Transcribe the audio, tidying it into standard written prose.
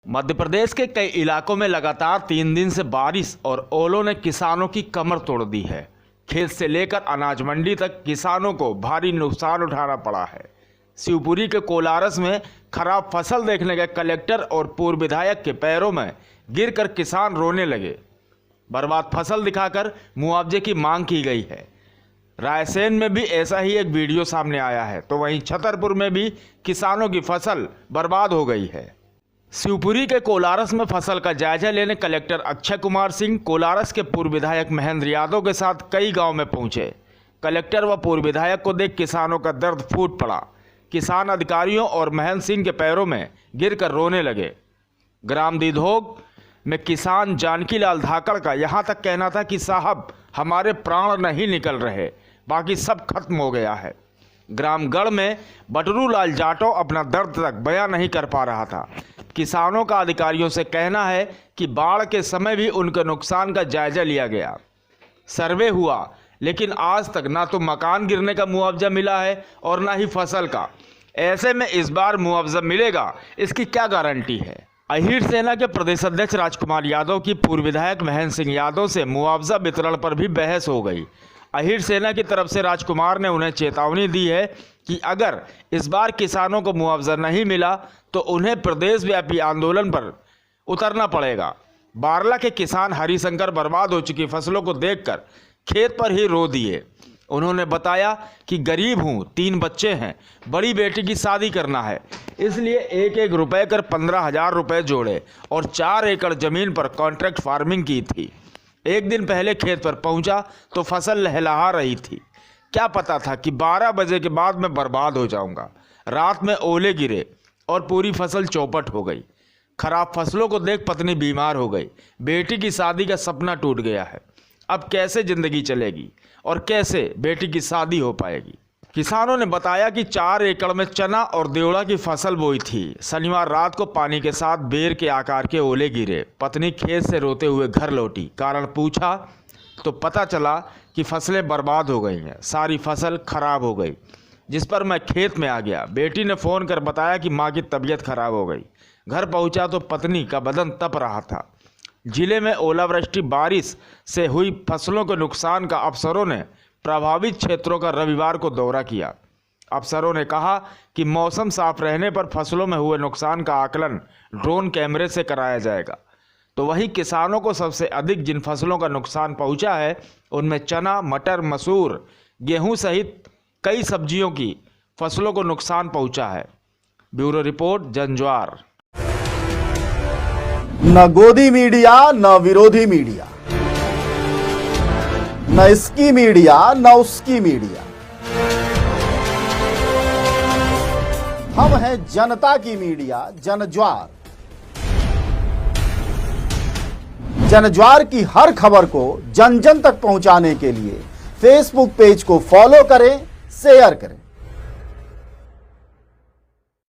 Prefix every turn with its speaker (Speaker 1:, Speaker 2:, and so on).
Speaker 1: मध्य प्रदेश के कई इलाकों में लगातार 3 दिन से बारिश और ओलों ने किसानों की कमर तोड़ दी है। खेत से लेकर अनाज मंडी तक किसानों को भारी नुकसान उठाना पड़ा है। शिवपुरी के कोलारस में खराब फसल देखने गए कलेक्टर और पूर्व विधायक के पैरों में गिरकर किसान रोने लगे। बर्बाद फसल दिखाकर मुआवजे की मांग की गई है। रायसेन में भी ऐसा ही एक वीडियो सामने आया है, तो वहीं छतरपुर में भी किसानों की फसल बर्बाद हो गई है। शिवपुरी के कोलारस में फसल का जायजा लेने कलेक्टर अक्षय कुमार सिंह कोलारस के पूर्व विधायक महेंद्र यादव के साथ कई गांव में पहुंचे। कलेक्टर व पूर्व विधायक को देख किसानों का दर्द फूट पड़ा। किसान अधिकारियों और महेंद्र सिंह के पैरों में गिरकर रोने लगे। ग्राम दीधोग में किसान जानकी लाल धाकड़ का यहाँ तक कहना था कि साहब हमारे प्राण नहीं निकल रहे, बाकी सब खत्म हो गया है। ग्राम गढ़ में बटरू लाल जाटो अपना दर्द तक बयां नहीं कर पा रहा था। किसानों का अधिकारियों से कहना है कि बाढ़ के समय भी उनके नुकसान का जायजा लिया गया, सर्वे हुआ, लेकिन आज तक ना तो मकान गिरने का मुआवजा मिला है और ना ही फसल का। ऐसे में इस बार मुआवजा मिलेगा, इसकी क्या गारंटी है। अहीर सेना के प्रदेश अध्यक्ष राजकुमार यादव की पूर्व विधायक महेंद्र सिंह यादव से मुआवजा वितरण पर भी बहस हो गई। अहीर सेना की तरफ से राजकुमार ने उन्हें चेतावनी दी है कि अगर इस बार किसानों को मुआवजा नहीं मिला तो उन्हें प्रदेशव्यापी आंदोलन पर उतरना पड़ेगा। बारला के किसान हरिशंकर बर्बाद हो चुकी फसलों को देखकर खेत पर ही रो दिए। उन्होंने बताया कि गरीब हूँ, 3 बच्चे हैं, बड़ी बेटी की शादी करना है, इसलिए एक रुपए कर 15,000 रुपये जोड़े और 4 एकड़ जमीन पर कॉन्ट्रैक्ट फार्मिंग की थी। एक दिन पहले खेत पर पहुंचा तो फसल लहलहा रही थी। क्या पता था कि 12 बजे के बाद मैं बर्बाद हो जाऊंगा। रात में ओले गिरे और पूरी फसल चौपट हो गई। खराब फसलों को देख पत्नी बीमार हो गई। बेटी की शादी का सपना टूट गया है। अब कैसे जिंदगी चलेगी और कैसे बेटी की शादी हो पाएगी। किसानों ने बताया कि 4 एकड़ में चना और देवड़ा की फसल बोई थी। शनिवार रात को पानी के साथ बेर के आकार के ओले गिरे। पत्नी खेत से रोते हुए घर लौटी। कारण पूछा तो पता चला कि फसलें बर्बाद हो गई हैं, सारी फसल खराब हो गई, जिस पर मैं खेत में आ गया। बेटी ने फ़ोन कर बताया कि माँ की तबीयत खराब हो गई। घर पहुँचा तो पत्नी का बदन तप रहा था। जिले में ओलावृष्टि बारिश से हुई फसलों के नुकसान का अफसरों ने प्रभावित क्षेत्रों का रविवार को दौरा किया। अफसरों ने कहा कि मौसम साफ रहने पर फसलों में हुए नुकसान का आकलन ड्रोन कैमरे से कराया जाएगा। तो वहीं किसानों को सबसे अधिक जिन फसलों का नुकसान पहुंचा है उनमें चना, मटर, मसूर, गेहूं सहित कई सब्जियों की फसलों को नुकसान पहुंचा है। Bureau report, Janjwar.
Speaker 2: न गोदी मीडिया न विरोधी मीडिया, न इसकी मीडिया न उसकी मीडिया। हम हैं जनता की मीडिया, जनज्वार। जनज्वार की हर खबर को जन जन तक पहुंचाने के लिए फेसबुक पेज को फॉलो करें, शेयर करें।